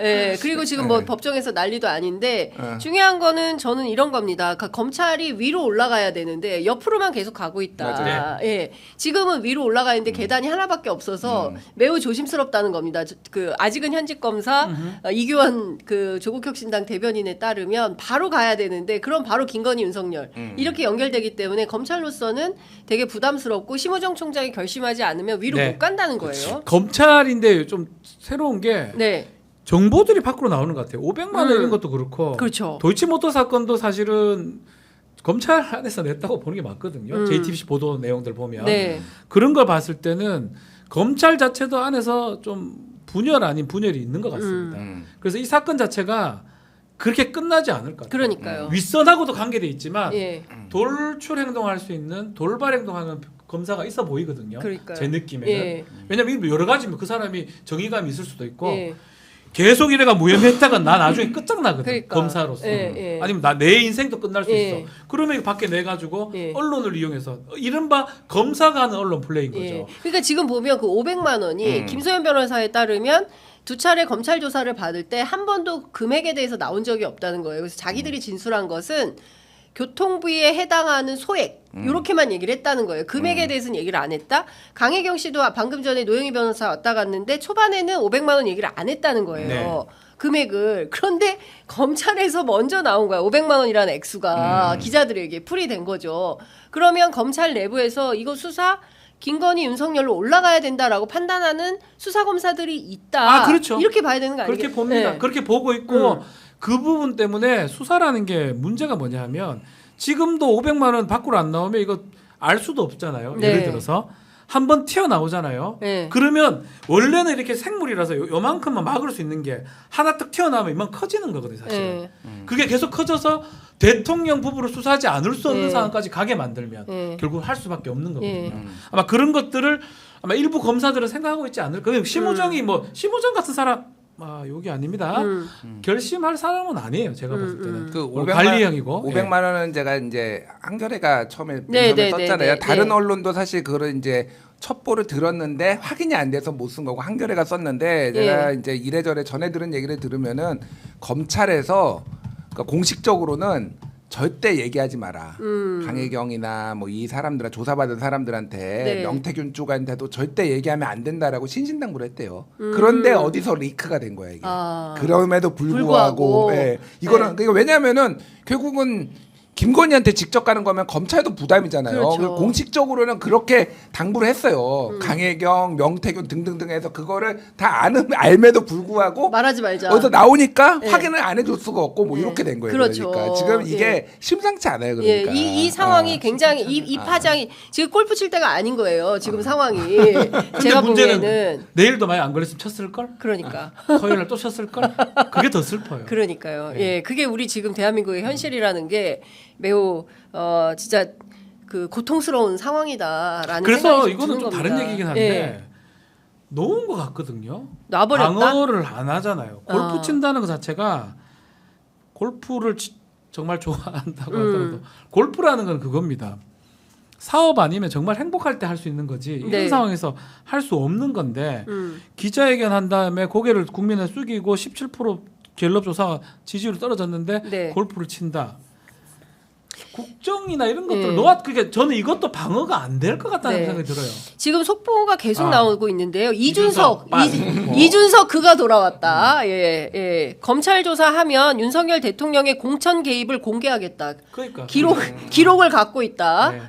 예, 그리고 지금 뭐 법정에서 난리도 아닌데 중요한 거는 저는 이런 겁니다. 그러니까 검찰이 위로 올라가야 되는데 옆으로만 계속 가고 있다. 맞아요. 예, 지금은 위로 올라가는데 계단이 하나밖에 없어서 매우 조심스럽다는 겁니다. 그 아직은 현직 검사 이규원 그 조국혁신당 대변인에 따르면 바로 가야 되는데 그럼 바로 김건희 윤석열 이렇게 연결되기 때문에 검찰로서는 되게 부담스럽고 심우정 총장이 결심하지 않으면 위로 네. 못 간다는 거예요. 검찰인데 좀 새로운 게 네. 정보들이 밖으로 나오는 것 같아요. 500만 원 이런 것도 그렇고 그렇죠. 도이치모터 사건도 사실은 검찰 안에서 냈다고 보는 게 맞거든요. JTBC 보도 내용들 보면 네. 그런 걸 봤을 때는 검찰 자체도 안에서 좀 분열 아닌 분열이 있는 것 같습니다. 그래서 이 사건 자체가 그렇게 끝나지 않을 것 같아요. 그러니까요. 윗선하고도 관계돼 있지만 예. 돌출 행동할 수 있는 돌발 행동하는 검사가 있어 보이거든요. 그러니까요. 제 느낌에는. 예. 왜냐하면 여러 가지면 그 사람이 정의감이 있을 수도 있고 예. 계속 이래가 무혐의했다가 나 나중에 끝장나거든. 그러니까. 검사로서. 예, 예. 아니면 나 내 인생도 끝날 수 예. 있어. 그러면 이거 밖에 내가지고 예. 언론을 이용해서 이른바 검사가 하는 언론 플레이인 거죠. 예. 그러니까 지금 보면 그 500만 원이 김소연 변호사에 따르면 두 차례 검찰 조사를 받을 때 한 번도 금액에 대해서 나온 적이 없다는 거예요. 그래서 자기들이 진술한 것은 교통비에 해당하는 소액 이렇게만 얘기를 했다는 거예요. 금액에 대해서는 얘기를 안 했다. 강혜경 씨도 방금 전에 노영희 변호사 왔다 갔는데 초반에는 500만 원 얘기를 안 했다는 거예요. 네. 금액을. 그런데 검찰에서 먼저 나온 거야. 500만 원이라는 액수가 기자들에게 풀이된 거죠. 그러면 검찰 내부에서 이거 수사 김건희 윤석열로 올라가야 된다라고 판단하는 수사 검사들이 있다. 아, 그렇죠. 이렇게 봐야 되는 거 아니에요? 그렇게 봅니다. 네. 그렇게 보고 있고 그 부분 때문에 수사라는 게 문제가 뭐냐 하면 지금도 500만 원 밖으로 안 나오면 이거 알 수도 없잖아요. 네. 예를 들어서 한번 튀어나오잖아요. 네. 그러면 원래는 이렇게 생물이라서 요만큼만 막을 수 있는 게 하나 딱 튀어나오면 이만 커지는 거거든요. 사실은. 네. 그게 계속 커져서 대통령 부부를 수사하지 않을 수 없는 네. 상황까지 가게 만들면 네. 결국 할 수밖에 없는 거거든요. 네. 아마 그런 것들을 아마 일부 검사들은 생각하고 있지 않을까. 심우정이 뭐 심우정 같은 사람 여기 아닙니다. 결심할 사람은 아니에요. 제가 봤을 때는. 그 관리형이고 500만 원은 제가 이제 한겨레가 처음에 네, 네, 썼잖아요. 네, 네, 다른 네. 언론도 사실 그걸 이제 첩보를 들었는데 확인이 안 돼서 못 쓴 거고 한겨레가 썼는데 제가 이제 이래저래 전해 들은 얘기를 들으면은 검찰에서 그러니까 공식적으로는 절대 얘기하지 마라. 강혜경이나 뭐 이 사람들 조사받은 사람들한테 네. 명태균 쪽한테도 절대 얘기하면 안 된다라고 신신당부를 했대요. 그런데 어디서 리크가 된 거야 이게. 아. 그럼에도 불구하고, 예. 이거는 그러니까 왜냐하면은 결국은 김건희한테 직접 가는 거면 검찰도 부담이잖아요. 그렇죠. 공식적으로는 그렇게 당부를 했어요. 강혜경, 명태균 등등등 해서 그거를 다 알매도 불구하고 말하지 말자. 어디서 나오니까 네. 확인을 안 해줄 수가 없고 뭐 네. 이렇게 된 거예요. 그렇죠. 그러니까 지금 이게 예. 심상치 않아요. 예, 그러니까 이 상황이 굉장히 이 파장이 지금 골프 칠 때가 아닌 거예요. 지금 상황이 제가 문제는 보기에는 내일도 만약 안 걸렸으면 쳤을 걸. 그러니까 토요일 날 또 쳤을 걸. 그게 더 슬퍼요. 그러니까요. 예, 그게 우리 지금 대한민국의 현실이라는 게 매우 진짜 그 고통스러운 상황이다라는 그래서 생각이 이거는 좀 드는 다른 겁니다. 얘기긴 한데 놓은 것 같거든요. 놔버렸다. 방어를 안 하잖아요. 골프 어. 친다는 것 자체가 골프를 정말 좋아한다고 하더라도 골프라는 건 그겁니다. 사업 아니면 정말 행복할 때 할 수 있는 거지 이런 네. 상황에서 할 수 없는 건데 기자회견 한 다음에 고개를 국민에 숙이고 17% 갤럽 조사 지지율이 떨어졌는데 네. 골프를 친다. 국정이나 이런 것들 네. 그게 저는 이것도 방어가 안 될 것 같다는 네. 생각이 들어요. 지금 속보가 계속 아. 나오고 있는데요. 이준석, 이준석. 이준석 그가 돌아왔다. 예, 예. 검찰 조사하면 윤석열 대통령의 공천 개입을 공개하겠다. 그러니까 기록을 갖고 있다. 네.